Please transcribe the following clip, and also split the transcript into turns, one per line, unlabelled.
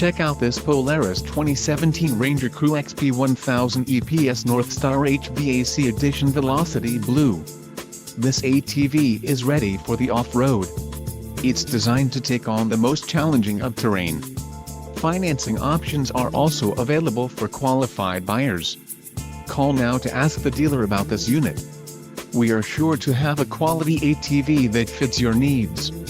Check out this Polaris 2017 Ranger Crew XP 1000 EPS Northstar HVAC Edition Velocity Blue. This ATV is ready for the off-road. It's designed to take on the most challenging of terrain. Financing options are also available for qualified buyers. Call now to ask the dealer about this unit. We are sure to have a quality ATV that fits your needs.